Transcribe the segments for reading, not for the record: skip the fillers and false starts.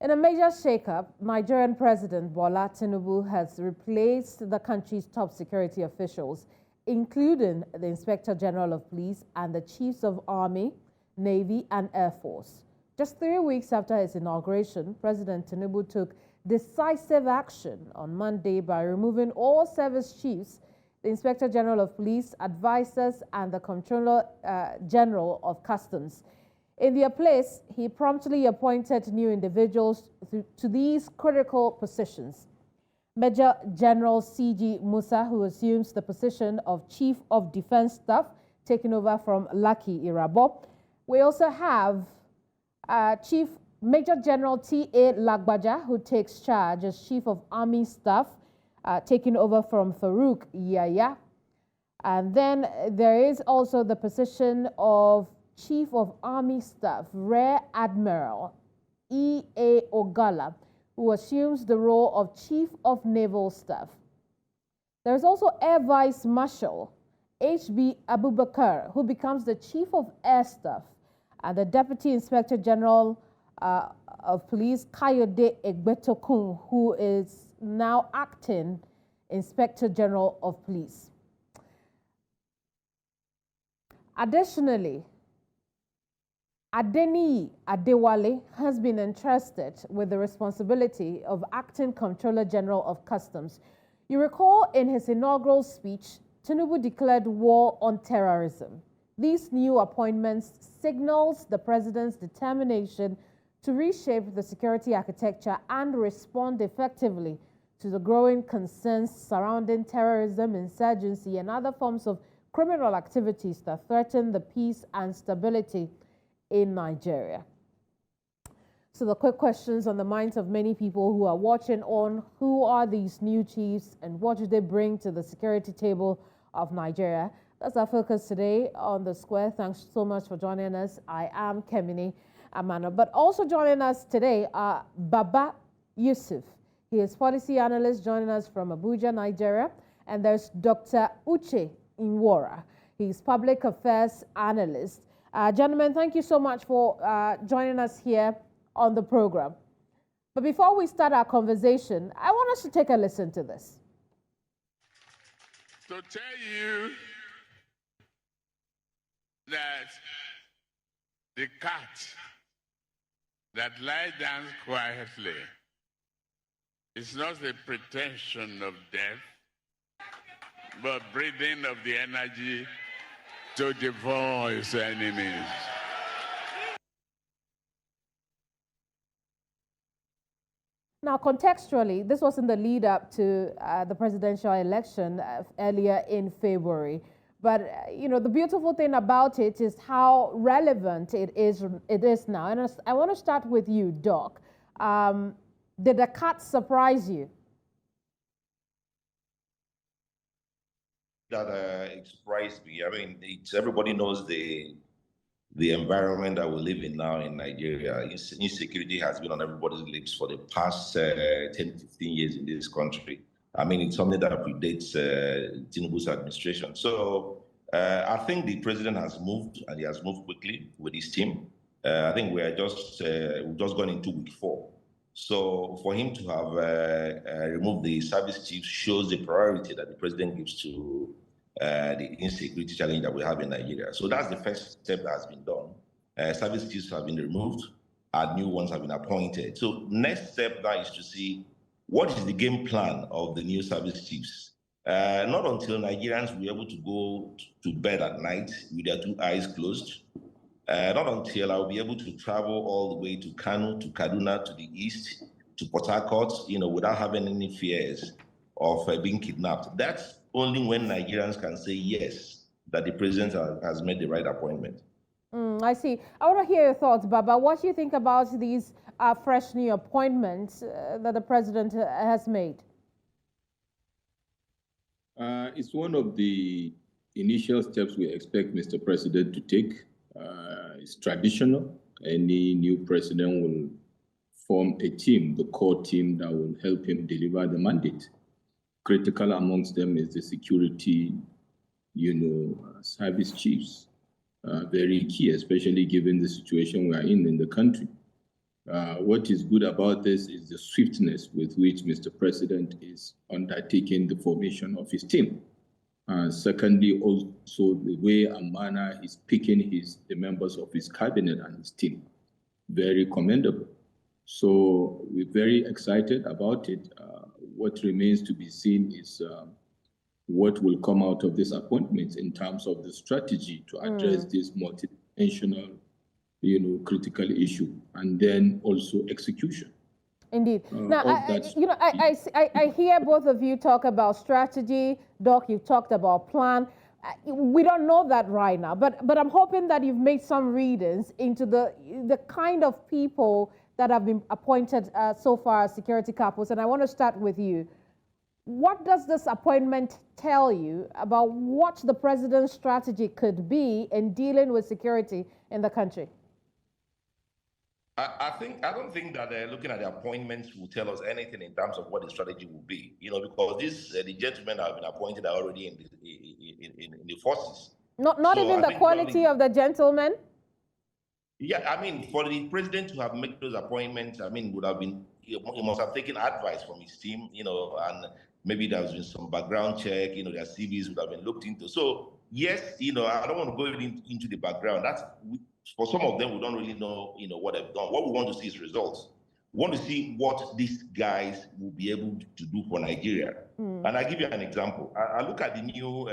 In a major shakeup, Nigerian President Bola Tinubu has replaced the country's top security officials, including the Inspector General of Police and the Chiefs of Army, Navy and Air Force. Just 3 weeks after his inauguration, President Tinubu took decisive action on Monday by removing all service chiefs, the Inspector General of Police, advisors and the Comptroller-General of Customs. In their place, he promptly appointed new individuals to these critical positions. Major General C.G. Musa, who assumes the position of Chief of Defense Staff, taking over from Lucky Irabo. We also have Major General T.A. Lagbaja, who takes charge as Chief of Army Staff, taking over from Farouk Yaya. And then there is also the position of Chief of Army Staff, Rear Admiral E.A. Ogalla, who assumes the role of Chief of Naval Staff. There is also Air Vice Marshal H.B. Abubakar, who becomes the Chief of Air Staff, and the Deputy Inspector General of Police Kayode Egbetokun, who is now acting Inspector General of Police. Additionally, Adewale has been entrusted with the responsibility of acting Comptroller-General of Customs. You recall in his inaugural speech, Tinubu declared war on terrorism. These new appointments signals the president's determination to reshape the security architecture and respond effectively to the growing concerns surrounding terrorism, insurgency, and other forms of criminal activities that threaten the peace and stability in Nigeria. So the quick questions on the minds of many people who are watching on: who are these new chiefs and what do they bring to the security table of Nigeria? That's our focus today on The Square. Thanks so much for joining us. I am Kemini Amano. But also joining us today are Baba Yusuf. He is policy analyst joining us from Abuja, Nigeria. And there's Dr. Uche Nworah. He's public affairs analyst. Gentlemen, thank you so much for joining us here on the program. But before we start our conversation, I want us to take a listen to this. To tell you that the cat that lies down quietly is not a pretension of death, but breathing of the energy to devour his enemies. Now, contextually, this was in the lead up to the presidential election earlier in February. But, you know, the beautiful thing about it is how relevant it is now. And I want to start with you, Doc. Did the cat surprise you? That it surprised me. I mean, everybody knows the environment that we live in now in Nigeria. Insecurity has been on everybody's lips for the past 10, 15 years in this country. I mean, it's something that predates Tinubu's administration. So I think the president has moved, and he has moved quickly with his team. I think we've just gone into week 4. So for him to have removed the service chiefs shows the priority that the president gives to the insecurity challenge that we have in Nigeria. So that's the first step that has been done. Service chiefs have been removed, and new ones have been appointed. So next step now is to see what is the game plan of the new service chiefs. Not until Nigerians will be able to go to bed at night with their 2 eyes closed. Not until I'll be able to travel all the way to Kano, to Kaduna, to the east, to Port Harcourt, you know, without having any fears of being kidnapped. That's only when Nigerians can say yes, that the president has made the right appointment. I see. I want to hear your thoughts, Baba. What do you think about these fresh new appointments that the president has made? It's one of the initial steps we expect Mr. President to take. It's traditional. Any new president will form a team, the core team that will help him deliver the mandate. Critical amongst them is the security, service chiefs. Very key, especially given the situation we are in the country. What is good about this is the swiftness with which Mr. President is undertaking the formation of his team. Secondly, also the way and manner he's picking the members of his cabinet and his team. Very commendable. So we're very excited about it. What remains to be seen is what will come out of this appointment in terms of the strategy to address this multidimensional, critical issue, and then also execution. Indeed. Now, I hear both of you talk about strategy. Doc, you've talked about plan. We don't know that right now, but I'm hoping that you've made some readings into the kind of people that have been appointed so far as security capos. And I want to start with you. What does this appointment tell you about what the president's strategy could be in dealing with security in the country? I don't think that looking at the appointments will tell us anything in terms of what the strategy will be. Because the gentlemen that have been appointed are already in the forces. Not even the quality of the gentlemen. Yeah, for the president to have made those appointments, would have been he must have taken advice from his team, and maybe there's been some background check, their CVs would have been looked into. So yes, I don't want to go into the background. That's for some of them, we don't really know, what they've done. What we want to see is results. We want to see what these guys will be able to do for Nigeria. And I'll give you an example. I look at the new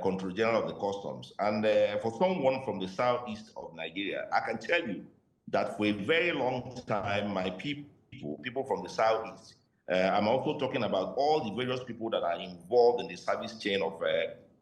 Comptroller-General of the Customs, and for someone from the southeast of Nigeria, I can tell you that for a very long time, my people from the southeast, I'm also talking about all the various people that are involved in the service chain of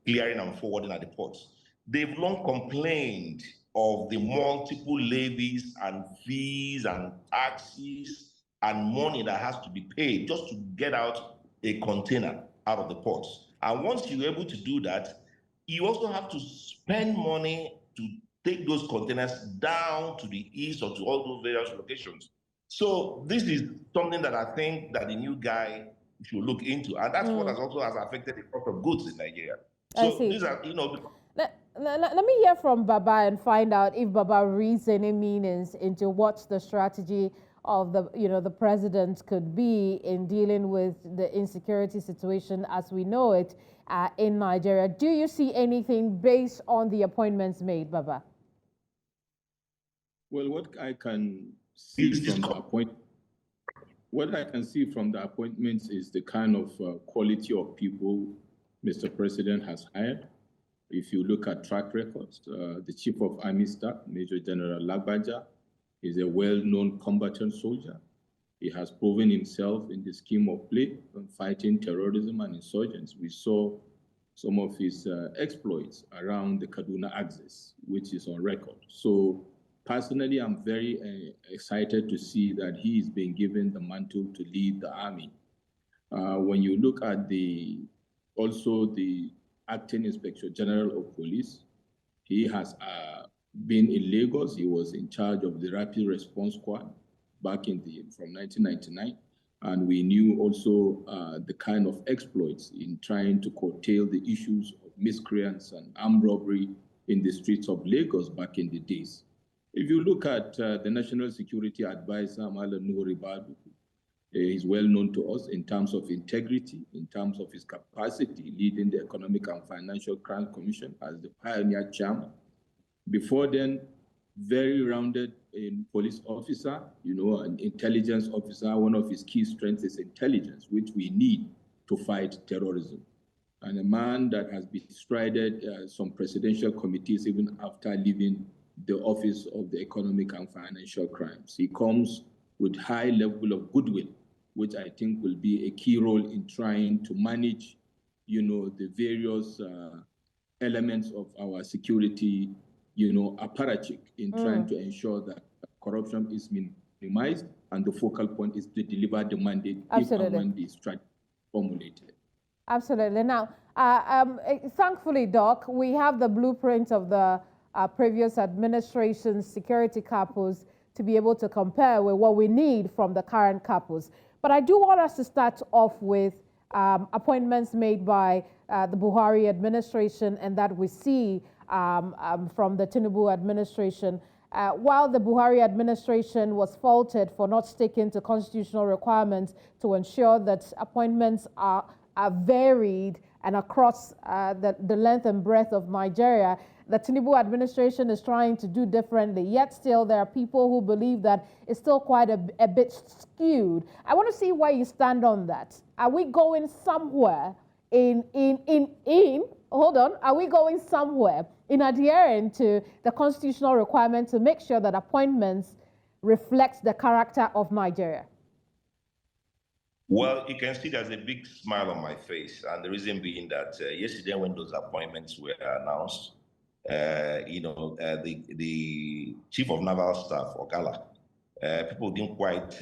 clearing and forwarding at the ports. They've long complained of the multiple levies and fees and taxes and money that has to be paid just to get out a container out of the ports. And once you're able to do that, you also have to spend money to take those containers down to the east or to all those various locations. So this is something that I think that the new guy should look into. And that's what has affected the cost of goods in Nigeria. So these are, Let me hear from Baba and find out if Baba reads any meanings into what the strategy of the president could be in dealing with the insecurity situation as we know it in Nigeria. Do you see anything based on the appointments made, Baba? Well, what I can see from the appointments is the kind of quality of people Mr. President has hired. If you look at track records, the Chief of Army Staff, Major General Lagbaja, is a well-known combatant soldier. He has proven himself in the scheme of play on fighting terrorism and insurgents. We saw some of his exploits around the Kaduna axis, which is on record. So personally, I'm very excited to see that he is being given the mantle to lead the army. When you look at the Acting Inspector General of Police, he has been in Lagos. He was in charge of the Rapid Response Squad back from 1999. And we knew also the kind of exploits in trying to curtail the issues of miscreants and armed robbery in the streets of Lagos back in the days. If you look at the National Security Advisor, Nworah, he's well known to us in terms of integrity, in terms of his capacity leading the Economic and Financial Crime Commission as the pioneer chairman. Before then, very rounded police officer, an intelligence officer. One of his key strengths is intelligence, which we need to fight terrorism. And a man that has bestrided some presidential committees even after leaving the office of the Economic and Financial Crimes. He comes with high level of goodwill, which I think will be a key role in trying to manage, the various elements of our security, apparatchik in trying to ensure that corruption is minimized and the focal point is to deliver the mandate if and when the strategy is formulated. Absolutely. Now, thankfully, Doc, we have the blueprint of the previous administration's security capos to be able to compare with what we need from the current capos. But I do want us to start off with appointments made by the Buhari administration and that we see from the Tinubu administration. while the Buhari administration was faulted for not sticking to constitutional requirements to ensure that appointments are varied and across the length and breadth of Nigeria, the Tinubu administration is trying to do differently. Yet still, there are people who believe that it's still quite a bit skewed. I want to see where you stand on that. Are we going somewhere hold on, are we going somewhere in adhering to the constitutional requirement to make sure that appointments reflect the character of Nigeria? Well, you can see there's a big smile on my face, and the reason being that yesterday when those appointments were announced, the chief of naval staff, Ogalla, people didn't quite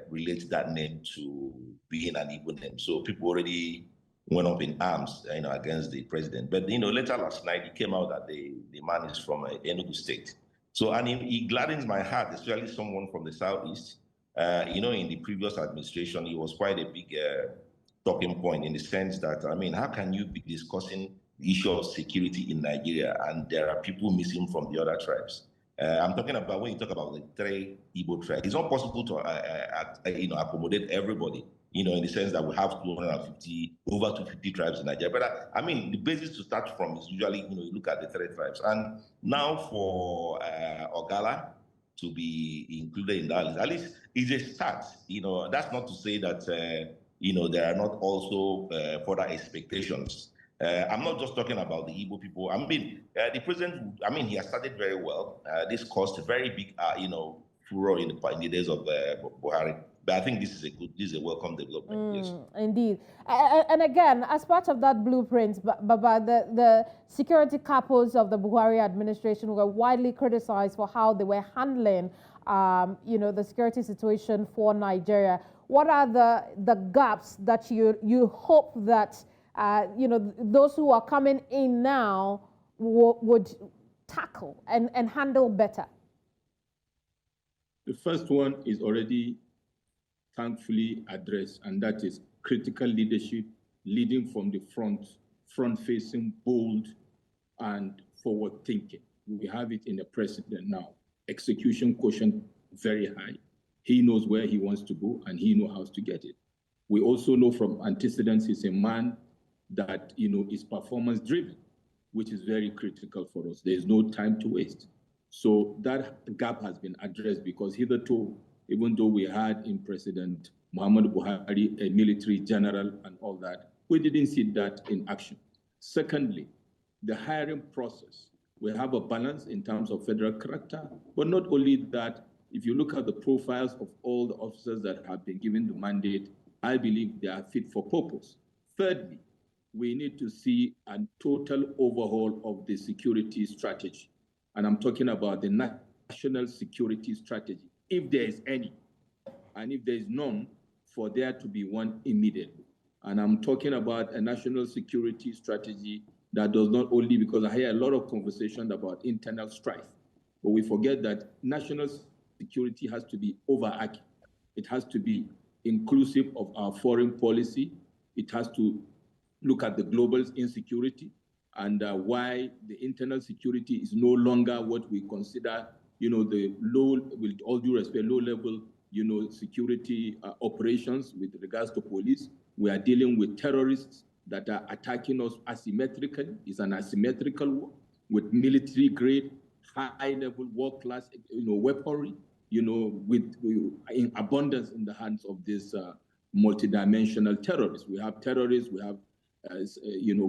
relate that name to being an Igbo name. So people already went up in arms, against the president. But, later last night, it came out that the man is from Enugu State. So, and he gladdens my heart, especially someone from the Southeast. In the previous administration, it was quite a big talking point in the sense that, how can you be discussing the issue of security in Nigeria and there are people missing from the other tribes? I'm talking about when you talk about the three Igbo tribes, it's not possible to accommodate everybody, in the sense that we have over 250 tribes in Nigeria. But the basis to start from is usually, you look at the three tribes. And now for Ogalla to be included in that list, at least it's a start. That's not to say that, there are not also further expectations. I'm not just talking about the Igbo people. The president, he has started very well. This caused a very big, furor in the days of Buhari. But I think this is a welcome development. Yes, indeed. And again, as part of that blueprint, the security capos of the Buhari administration were widely criticized for how they were handling, the security situation for Nigeria. What are the gaps that you hope that those who are coming in now would tackle and handle better? The first one is already thankfully addressed, and that is critical leadership, leading from the front-facing, bold, and forward-thinking. We have it in the president now. Execution quotient very high. He knows where he wants to go, and he knows how to get it. We also know from antecedents he's a man that is performance-driven, which is very critical for us. There is no time to waste. So that gap has been addressed because hitherto, even though we had in President Muhammadu Buhari a military general and all that, we didn't see that in action. Secondly, the hiring process. We have a balance in terms of federal character, but not only that, if you look at the profiles of all the officers that have been given the mandate, I believe they are fit for purpose. Thirdly, we need to see a total overhaul of the security strategy. And I'm talking about the national security strategy, if there is any, and if there is none, for there to be one immediately. And I'm talking about a national security strategy that does not only, because I hear a lot of conversation about internal strife, but we forget that national security has to be overarching. It has to be inclusive of our foreign policy. It has to look at the global insecurity and why the internal security is no longer what we consider, the low, with all due respect, low-level, security operations with regards to police. We are dealing with terrorists that are attacking us asymmetrically. It's an asymmetrical war with military-grade, high-level, world-class, weaponry, in abundance in the hands of these multidimensional terrorists. We have terrorists, we have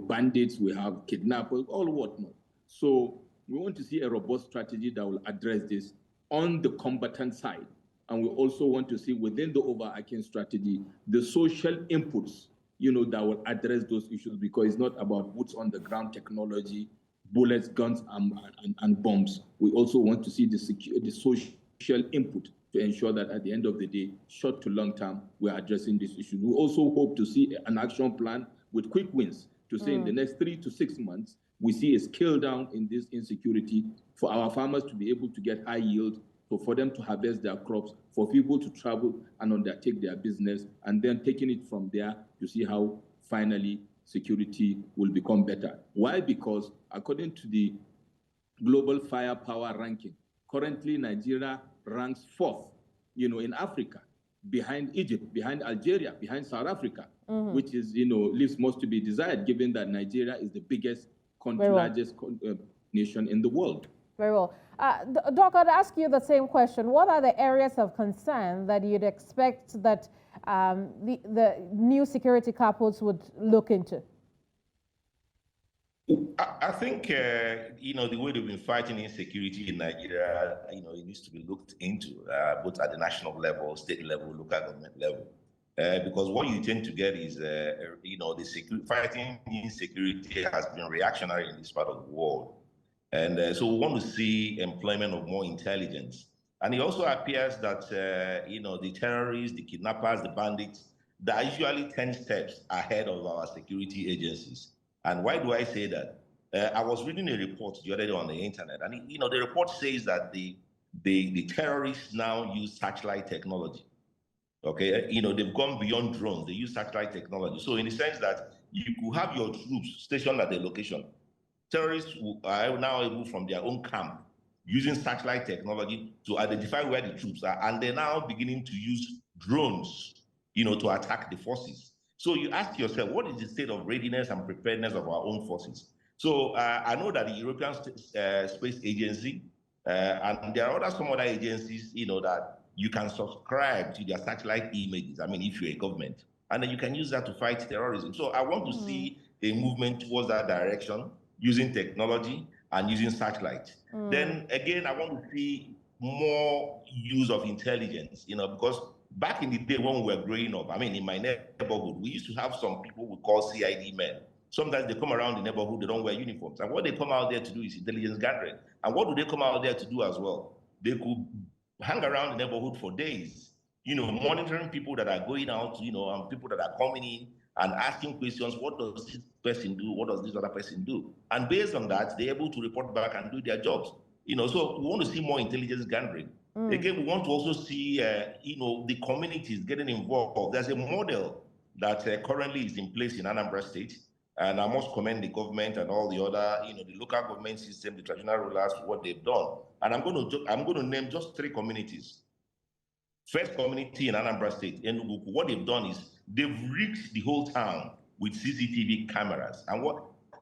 bandits, we have kidnappers, all whatnot. So we want to see a robust strategy that will address this on the combatant side. And we also want to see within the overarching strategy, the social inputs, that will address those issues, because it's not about boots on the ground technology, bullets, guns, and bombs. We also want to see the social input to ensure that at the end of the day, short to long term, we're addressing this issue. We also hope to see an action plan with quick wins to say in the next 3 to 6 months, we see a scale down in this insecurity for our farmers to be able to get high yield, for them to harvest their crops, for people to travel and undertake their business, and then taking it from there to see how finally security will become better. Why? Because according to the global firepower ranking, Currently, Nigeria ranks 4th, in Africa, behind Egypt, behind Algeria, behind South Africa, which is, leaves most to be desired, given that Nigeria is the biggest, largest nation in the world. Very well. Doc, I'd ask you the same question. What are the areas of concern that you'd expect that the new security capos would look into? I think, the way they've been fighting insecurity in Nigeria, it needs to be looked into, both at the national level, state level, local government level. Because what you tend to get is, the fighting insecurity has been reactionary in this part of the world. And so we want to see employment of more intelligence. And it also appears that, the terrorists, the kidnappers, the bandits, they are usually 10 steps ahead of our security agencies. And why do I say that? I was reading a report the other day on the internet, and the report says that the terrorists now use satellite technology. Okay, they've gone beyond drones. They use satellite technology. So in the sense that you could have your troops stationed at a location. Terrorists are now able from their own camp using satellite technology to identify where the troops are, and they're now beginning to use drones, to attack the forces. So you ask yourself, what is the state of readiness and preparedness of our own forces? So I know that the European Space Agency, and there are some other agencies, that you can subscribe to their satellite images, if you're a government, and then you can use that to fight terrorism. So I want to see a movement towards that direction, using technology and using satellite. Then again, I want to see more use of intelligence, because back in the day when we were growing up, in my neighborhood, we used to have some people we call CID men. Sometimes they come around the neighborhood, they don't wear uniforms. And what they come out there to do is intelligence gathering. And what do they come out there to do as well? They could hang around the neighborhood for days, monitoring people that are going out, and people that are coming in and asking questions. What does this person do? What does this other person do? And based on that, they're able to report back and do their jobs. So we want to see more intelligence gathering. Again, we want to also see, the communities getting involved. There's a model that currently is in place in Anambra State, and I must commend the government and all the other, the local government system, the traditional rulers, for what they've done. And I'm going to name just 3 communities. First community in Anambra State, Enugu, what they've done is they've rigged the whole town with CCTV cameras. And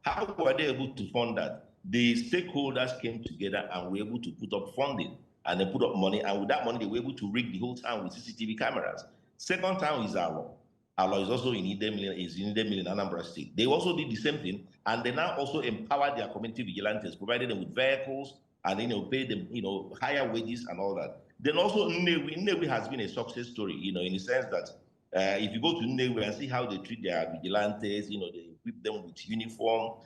how were they able to fund that? The stakeholders came together and were able to put up funding, and they put up money, and with that money, they were able to rig the whole town with CCTV cameras. Second town is Alo. Alo is also in Idemili in Anambra State. They also did the same thing, and they now also empowered their community vigilantes, provided them with vehicles, and pay them, higher wages and all that. Then also Nnewi has been a success story, in the sense that if you go to Nnewi and see how they treat their vigilantes, they equip them with uniform,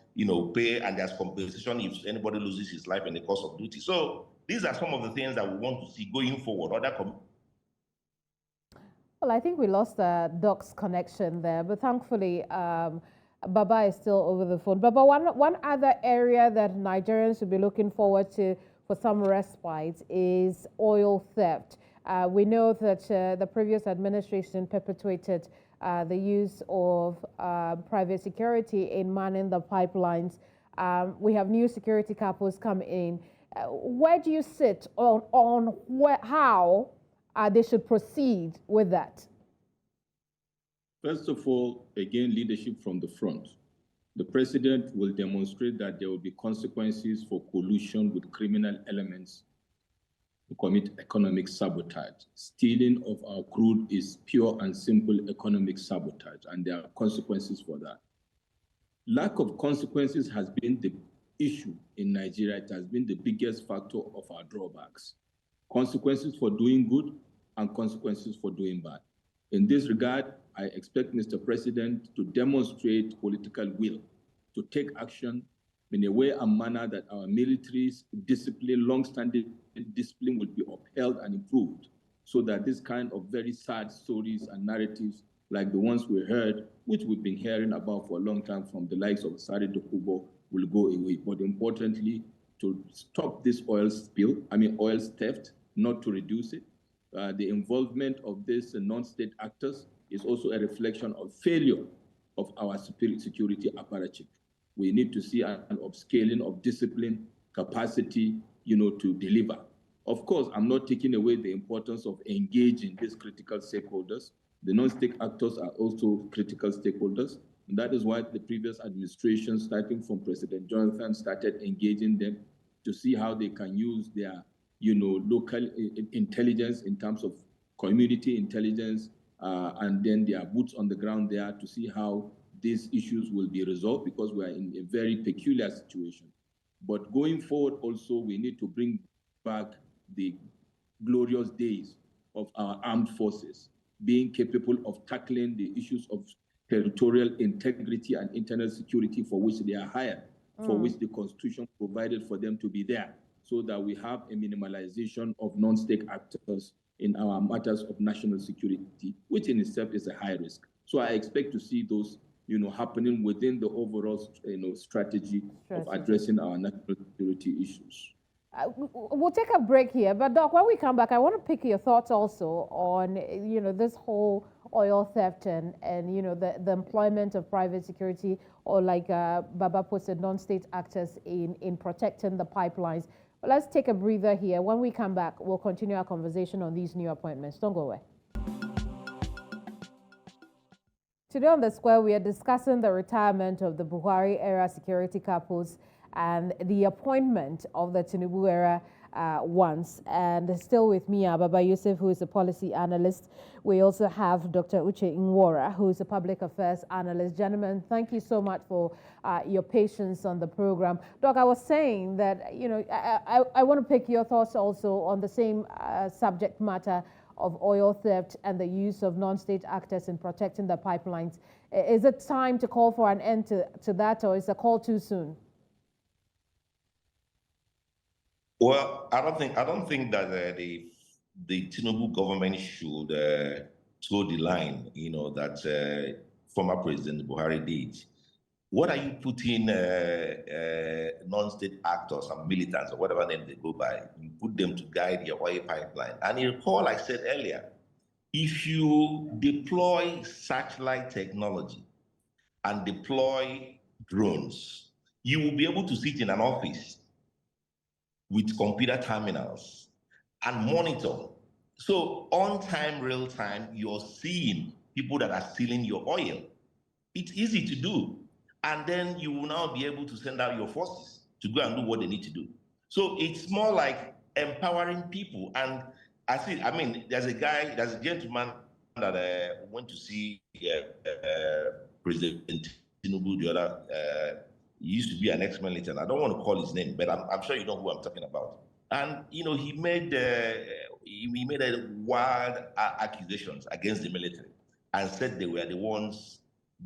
pay, and there's compensation if anybody loses his life in the course of duty. So these are some of the things that we want to see going forward. Well, I think we lost Doc's connection there, but thankfully, Baba is still over the phone. Baba, one other area that Nigerians should be looking forward to for some respite is oil theft. We know that the previous administration perpetuated the use of private security in manning the pipelines. We have new security capos come in. Where do you sit on how they should proceed with that? First of all, again, leadership from the front. The president will demonstrate that there will be consequences for collusion with criminal elements to commit economic sabotage. Stealing of our crude is pure and simple economic sabotage, and there are consequences for that. Lack of consequences has been the issue in Nigeria. It has been the biggest factor of our drawbacks. Consequences for doing good and consequences for doing bad. In this regard, I expect Mr. President to demonstrate political will to take action in a way and manner that our military's discipline, long-standing discipline, will be upheld and improved, so that this kind of very sad stories and narratives like the ones we heard, which we've been hearing about for a long time from the likes of Sari Dokubo, will go away. But importantly, to stop this oil theft, not to reduce it. The involvement of these non-state actors is also a reflection of failure of our security apparatus. We need to see an upscaling of discipline, capacity, to deliver. Of course, I'm not taking away the importance of engaging these critical stakeholders. The non-state actors are also critical stakeholders. And that is why the previous administration, starting from President Jonathan, started engaging them to see how they can use their, local intelligence in terms of community intelligence, and then their boots on the ground there to see how these issues will be resolved, because we are in a very peculiar situation. But going forward also, we need to bring back the glorious days of our armed forces, being capable of tackling the issues of territorial integrity and internal security for which they are hired, for which the Constitution provided for them to be there, so that we have a minimalization of non-state actors in our matters of national security, which in itself is a high risk. So I expect to see those happening within the overall strategy of addressing our national security issues. We'll take a break here, but Doc, when we come back, I want to pick your thoughts also on this whole oil theft and the employment of private security, or like Baba puts it, non-state actors in protecting the pipelines. But let's take a breather here. When we come back, we'll continue our conversation on these new appointments. Don't go away. Today on The Square, we are discussing the retirement of the Buhari-era security corps and the appointment of the Tinubu-era ones. And still with me, Baba Yusuf, who is a policy analyst. We also have Dr. Uche Nworah, who is a public affairs analyst. Gentlemen, thank you so much for your patience on the program. Doc, I was saying that, I want to pick your thoughts also on the same subject matter of oil theft and the use of non-state actors in protecting the pipelines. Is it time to call for an end to that, or is the call too soon? Well, I don't think that the Tinubu government should toe the line, that former President Buhari did. What are you putting non-state actors and militants, or whatever name they go by? You put them to guide your oil pipeline. And you recall, I said earlier, if you deploy satellite technology and deploy drones, you will be able to sit in an office with computer terminals and monitor. So on time, real time, you're seeing people that are stealing your oil. It's easy to do. And then you will now be able to send out your forces to go and do what they need to do. So it's more like empowering people. And there's a gentleman that went to see President Tinubu the other, he used to be an ex-militant. I don't want to call his name, but I'm sure you know who I'm talking about. And, he made wild accusations against the military and said they were the ones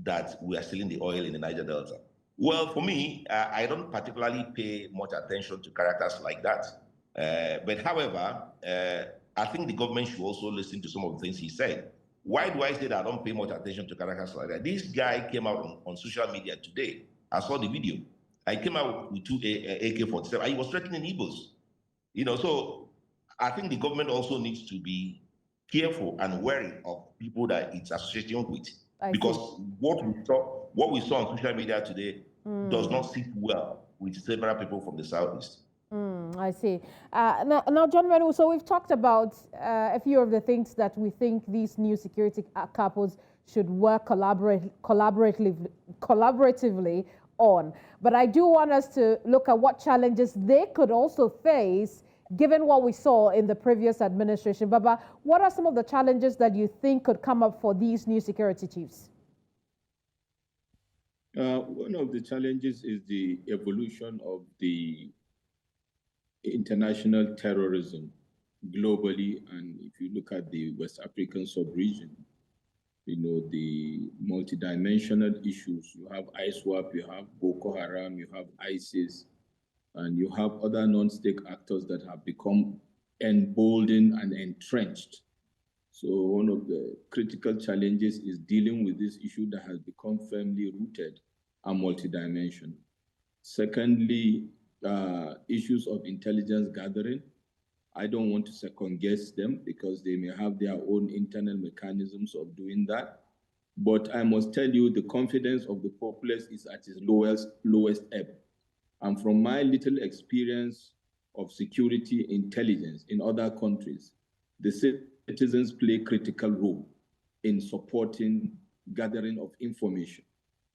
that we are stealing the oil in the Niger Delta. Well, for me, I don't particularly pay much attention to characters like that. But however, I think the government should also listen to some of the things he said. Why do I say that I don't pay much attention to characters like that? This guy came out on social media today. I saw the video. I came out with two AK-47. He was threatening Igbos. So I think the government also needs to be careful and wary of people that it's associating with. Because what we saw on social media today does not sit well with several people from the Southeast. I see. Now, gentlemen, so we've talked about a few of the things that we think these new security couples should work collaboratively on. But I do want us to look at what challenges they could also face, given what we saw in the previous administration. Baba, what are some of the challenges that you think could come up for these new security chiefs? One of the challenges is the evolution of the international terrorism globally. And if you look at the West African sub-region, the multidimensional issues. You have ISWAP, you have Boko Haram, you have ISIS, and you have other non-state actors that have become emboldened and entrenched. So one of the critical challenges is dealing with this issue that has become firmly rooted and multidimensional. Secondly, issues of intelligence gathering. I don't want to second guess them because they may have their own internal mechanisms of doing that. But I must tell you, the confidence of the populace is at its lowest ebb. And from my little experience of security intelligence in other countries, the citizens play a critical role in supporting gathering of information.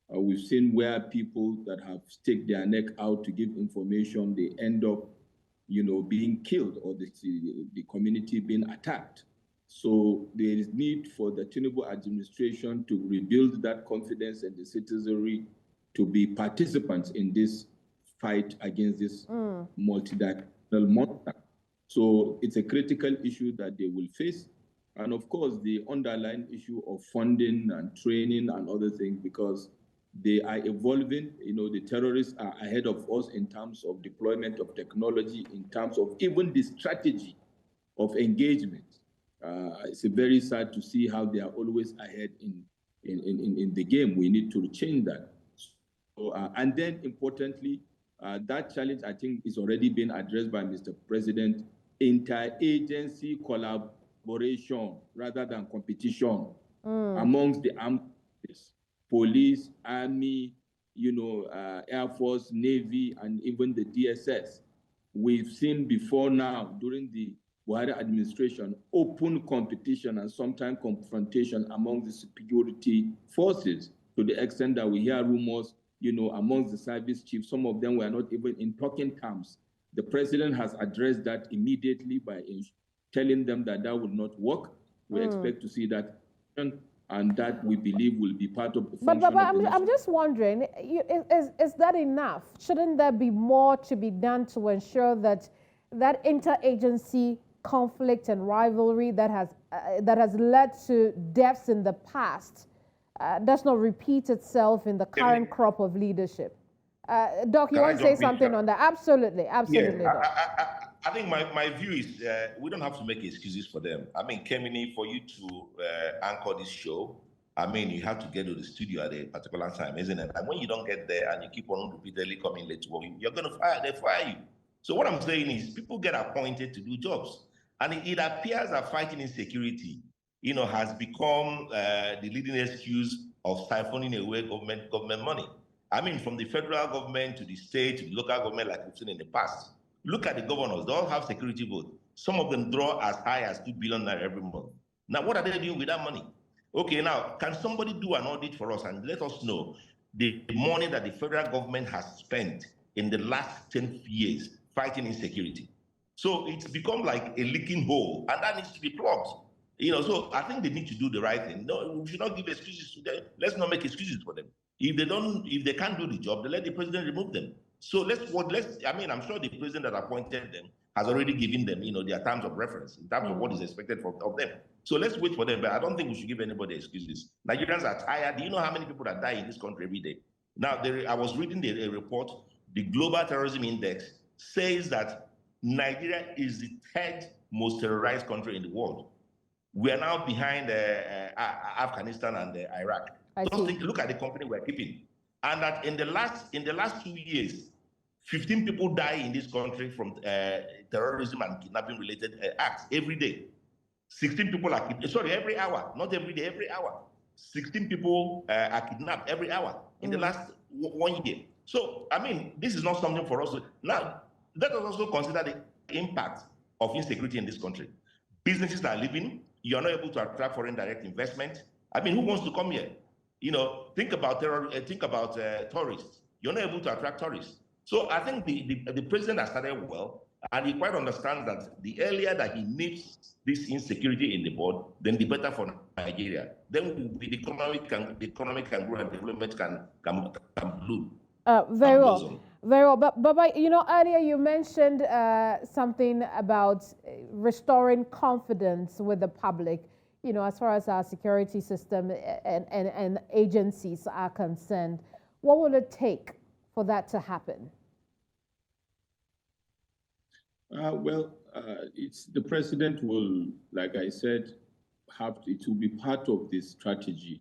We've seen where people that have staked their neck out to give information, they end up, being killed, or the community being attacked. So there is need for the Tinubu administration to rebuild that confidence and the citizenry to be participants in this fight against this multidimensional monster. So it's a critical issue that they will face. And of course, the underlying issue of funding and training and other things, because they are evolving. The terrorists are ahead of us in terms of deployment of technology, in terms of even the strategy of engagement. It's very sad to see how they are always ahead in the game. We need to change that. So, and then importantly, that challenge, I think, is already being addressed by Mr. President. Interagency collaboration rather than competition amongst the armed forces, police, army, Air Force, Navy, and even the DSS. We've seen before now, during the Buhari administration, open competition and sometimes confrontation among the security forces, to the extent that we hear rumors, amongst the service chiefs, some of them were not even in talking terms. The president has addressed that immediately by telling them that that will not work. We expect to see that, and that we believe will be part of the function But of the I'm just wondering, is that enough? Shouldn't there be more to be done to ensure that that interagency conflict and rivalry that has led to deaths in the past does not repeat itself in the current crop of leadership? Doc, you want to say something on that? Absolutely, absolutely. Yeah, I think my view is we don't have to make excuses for them. I mean, Kemini, for you to anchor this show, I mean, you have to get to the studio at a particular time, isn't it? And when you don't get there and you keep on repeatedly coming late to work, you're going to fire you. So what I'm saying is people get appointed to do jobs. And it appears that fighting insecurity, has become the leading excuse of siphoning away government money. I mean, from the federal government to the state to the local government, like we've seen in the past. Look at the governors. They all have security votes. Some of them draw as high as 2 billion naira every month. Now, what are they doing with that money? Okay, now, can somebody do an audit for us and let us know the money that the federal government has spent in the last 10 years fighting insecurity? So it's become like a leaking hole, and that needs to be plugged. So I think they need to do the right thing. No, we should not give excuses to them. Let's not make excuses for them. If they can't do the job, they let the president remove them. So I'm sure the president that appointed them has already given them, their terms of reference in terms of what is expected of them. So let's wait for them, but I don't think we should give anybody excuses. Nigerians are tired. Do you know how many people that die in this country every day? Now, I was reading a report, the Global Terrorism Index says that Nigeria is the 3rd most terrorized country in the world. We are now behind Afghanistan and Iraq. Look at the company we're keeping. And that in the last 2 years, 15 people die in this country from terrorism and kidnapping related acts every day. 16 people are kidnapped, every hour, not every day, every hour. 16 people are kidnapped every hour in the last 1 year. So, I mean, this is not something for us to... Now, let us also consider the impact of insecurity in this country. Businesses are leaving. You're not able to attract foreign direct investment. I mean, who wants to come here? Think about tourists. You're not able to attract tourists. So I think the president has started well, and he quite understands that the earlier that he nips this insecurity in the bud, then the better for Nigeria. Then the economic can grow and development can bloom. Very well. Very well. But earlier you mentioned something about restoring confidence with the public, as far as our security system and agencies are concerned. What will it take for that to happen? It's the president will, like I said, it will be part of this strategy,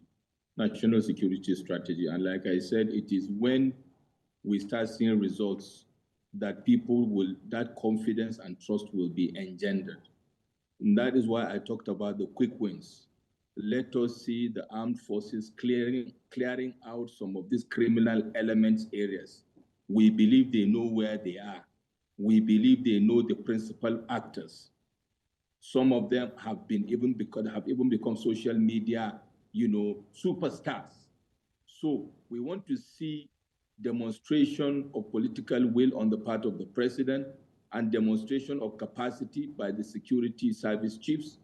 national security strategy. And like I said, it is when we start seeing results that that confidence and trust will be engendered. And that is why I talked about the quick wins. Let us see the armed forces clearing out some of these criminal elements areas. We believe they know where they are. We believe they know the principal actors. Some of them have even become social media, superstars. So we want to see demonstration of political will on the part of the president and demonstration of capacity by the security service chiefs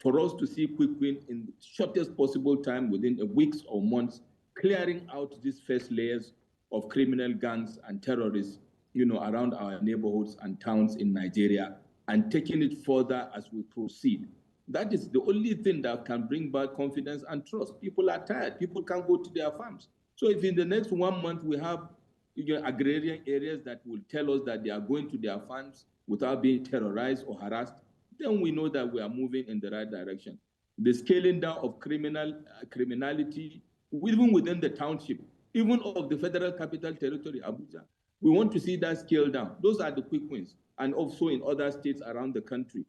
for us to see quick win in the shortest possible time, within weeks or months, clearing out these first layers of criminal gangs and terrorists, around our neighborhoods and towns in Nigeria, and taking it further as we proceed. That is the only thing that can bring back confidence and trust. People are tired. People can't go to their farms. So if in the next 1 month we have agrarian areas that will tell us that they are going to their farms without being terrorized or harassed, then we know that we are moving in the right direction. The scaling down of criminality, even within the township, even of the Federal Capital Territory, Abuja, we want to see that scale down. Those are the quick wins. And also in other states around the country,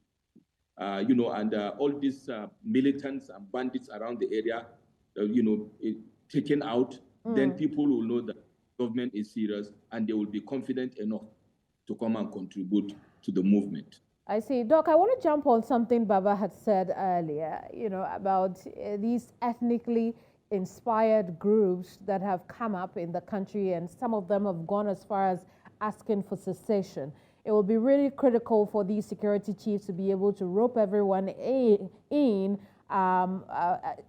all these militants and bandits around the area, taken out, then people will know that government is serious and they will be confident enough to come and contribute to the movement. I see. Doc, I want to jump on something Baba had said earlier, about these ethnically inspired groups that have come up in the country, and some of them have gone as far as asking for secession. It will be really critical for these security chiefs to be able to rope everyone in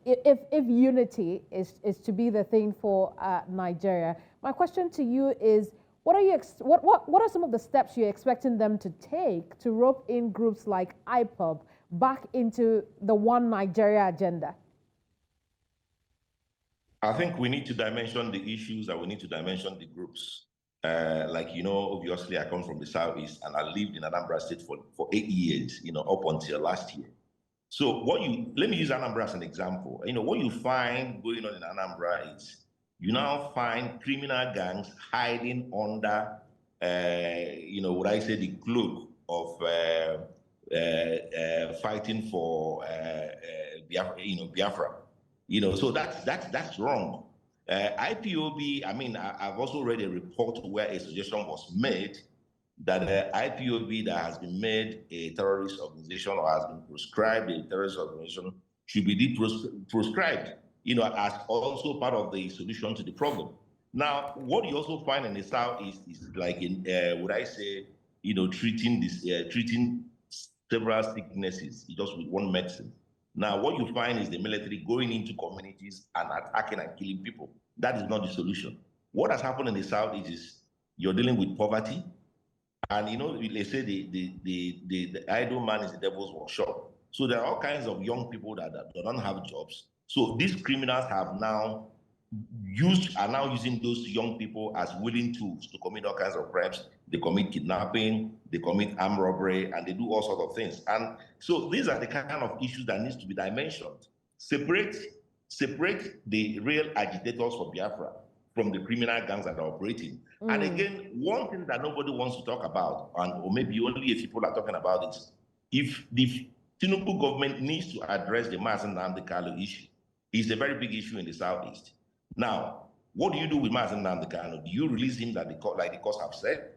if unity is to be the thing for Nigeria. My question to you is, what are some of the steps you're expecting them to take to rope in groups like IPOB back into the One Nigeria agenda? I think we need to dimension the issues and we need to dimension the groups. Obviously I come from the Southeast and I lived in Anambra State for 8 years, up until last year. So let me use Anambra as an example. What you find going on in Anambra is you now find criminal gangs hiding under, the cloak of fighting for Biafra. So that's wrong. IPOB, I've also read a report where a suggestion was made that IPOB that has been made a terrorist organization or has been proscribed a terrorist organization should be proscribed, as also part of the solution to the problem. Now, what you also find in the Southeast is like treating several sicknesses just with one medicine. Now, what you find is the military going into communities and attacking and killing people. That is not the solution. What has happened in the Southeast is you're dealing with poverty, and they say the idle man is the devil's workshop. So there are all kinds of young people that don't have jobs. So these criminals are now using those young people as willing tools to commit all kinds of crimes. They commit kidnapping, they commit armed robbery, and they do all sorts of things. And so these are the kind of issues that needs to be dimensioned. Separate the real agitators for Biafra from the criminal gangs that are operating. And again, one thing that nobody wants to talk about, or maybe only a few people are talking about, is if the Tinubu government needs to address the Mazi Nnamdi Kanu issue. It's a very big issue in the Southeast. Now, what do you do with Mazi Nnamdi Kanu? Do you release him like the courts have said?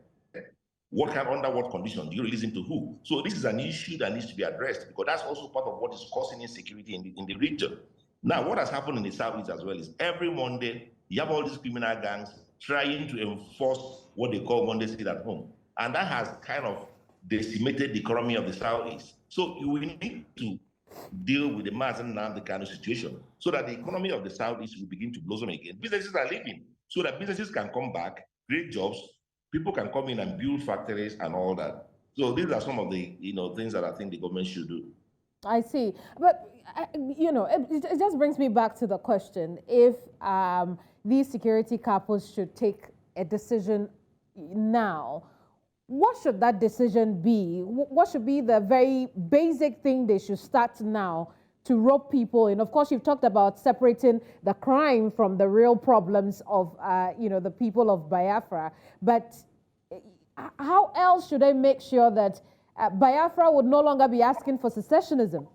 Under what conditions? Do you release him to who? So this is an issue that needs to be addressed, because that's also part of what is causing insecurity in the region. Now, what has happened in the Southeast as well is every Monday, you have all these criminal gangs trying to enforce what they call Monday sit at home. And that has kind of decimated the economy of the Southeast. So we need to deal with the Mazi Nnamdi Kanu situation so that the economy of the Southeast will begin to blossom again. Businesses are leaving so that businesses can come back, create jobs, people can come in and build factories and all that. So these are some of the things that I think the government should do. I see. But, it just brings me back to the question. If these security capos should take a decision now, what should that decision be? What should be the very basic thing they should start now to rope people in? Of course, you've talked about separating the crime from the real problems of, the people of Biafra. But how else should they make sure that Biafra would no longer be asking for secessionism?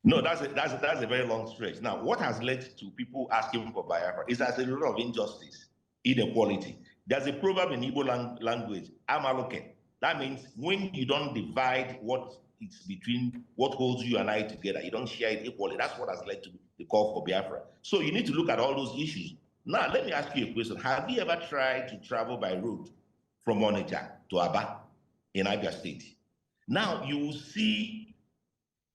No, that's a very long stretch. Now, what has led to people asking for Biafra is as a result of injustice, inequality. There's a proverb in Igbo language, amaloke. That means when you don't divide what it's between what holds you and I together, you don't share it equally. That's what has led to the call for Biafra. So you need to look at all those issues. Now, let me ask you a question. Have you ever tried to travel by road from Onitsha to Aba in Abia State? Now, you will see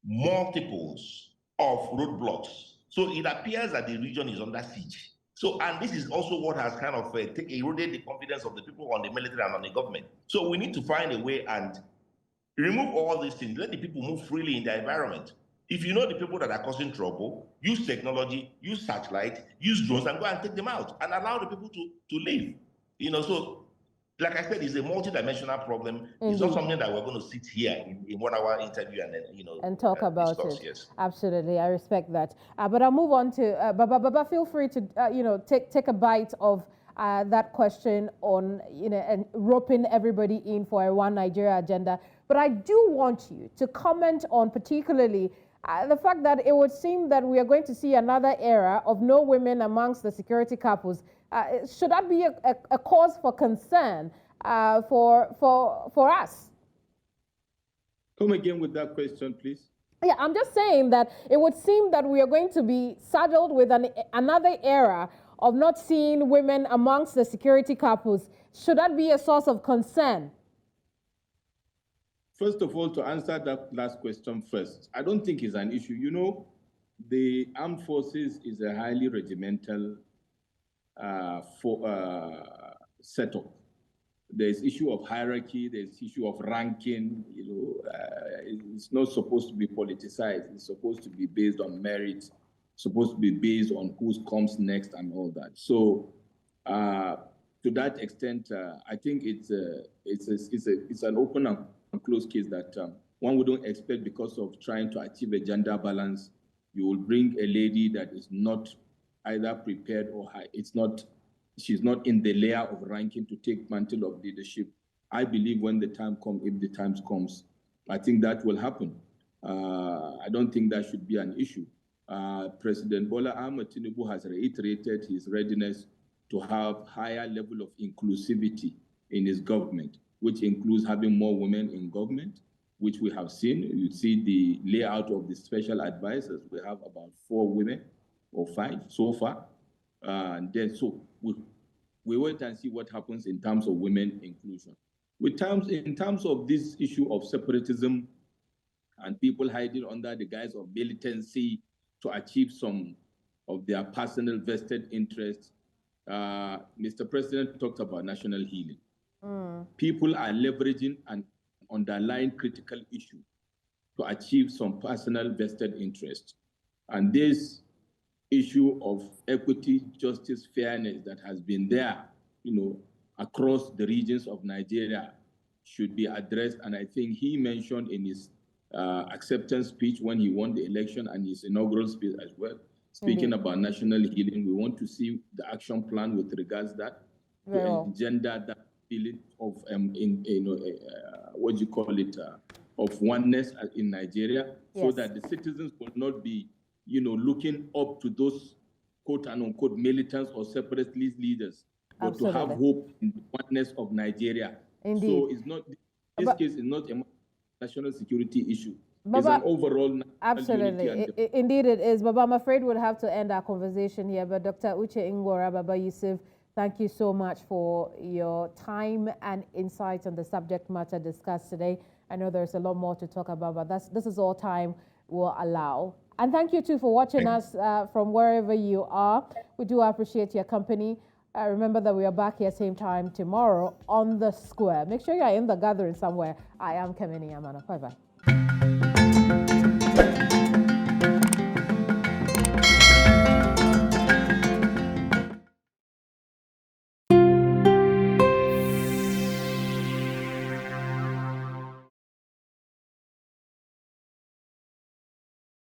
multiples of roadblocks. So it appears that the region is under siege. So, and this is also what has kind of eroded the confidence of the people on the military and on the government. So we need to find a way and remove all these things. Let the people move freely in their environment. If you know the people that are causing trouble, use technology, use satellite, use drones, and go and take them out and allow the people to live. You know, so like I said, it's a multidimensional problem. It's not something that we're going to sit here in 1 hour interview and then, you know, and talk about discuss. it. Yes. Absolutely, I respect that. But I'll move on to Baba. Feel free to you know, take a bite of that question on, you know, and roping everybody in for a One Nigeria agenda. But I do want you to comment on particularly the fact that it would seem that we are going to see another era of no women amongst the security corps. Should that be a cause for concern for us? Come again with that question, please. Yeah, I'm just saying that it would seem that we are going to be saddled with another era of not seeing women amongst the security corps. Should that be a source of concern? First of all, to answer that last question first, I don't think it's an issue. You know, the armed forces is a highly regimental setup. There's issue of hierarchy, there's issue of ranking, you know, it's not supposed to be politicized. It's supposed to be based on merit, supposed to be based on who comes next and all that. So to that extent, I think it's an open and closed case that one wouldn't expect because of trying to achieve a gender balance. You will bring a lady that is not either prepared or high. She's not in the layer of ranking to take mantle of leadership. I believe when the time comes, if the time comes, I think that will happen. I don't think that should be an issue. President Bola Tinubu has reiterated his readiness to have higher level of inclusivity in his government, which includes having more women in government, which we have seen. You see the layout of the special advisors. We have about 4 women or 5 so far. And then so we wait and see what happens in terms of women inclusion. In terms of this issue of separatism and people hiding under the guise of militancy to achieve some of their personal vested interests, Mr. President talked about national healing. People are leveraging an underlying critical issue to achieve some personal vested interest. And this issue of equity, justice, fairness that has been there, you know, across the regions of Nigeria should be addressed. And I think he mentioned in his acceptance speech when he won the election and his inaugural speech as well, speaking about national healing. We want to see the action plan with regards that to engender that feeling of what you call it, of oneness in Nigeria, so that the citizens will not be, you know, looking up to those quote and unquote militants or separatist leaders, but to have hope in the oneness of Nigeria. Indeed. So it's not, this case is not a national security issue. It's an overall absolutely. Indeed it is. Baba, I'm afraid we'll have to end our conversation here. But Dr. Uche Nworah, Baba Yusuf, thank you so much for your time and insight on the subject matter discussed today. I know there's a lot more to talk about, but this is all time will allow. And thank you too for watching us from wherever you are. We do appreciate your company. Remember that we are back here same time tomorrow on The Square. Make sure you are in the gathering somewhere. I am Kemini Amana. Bye-bye.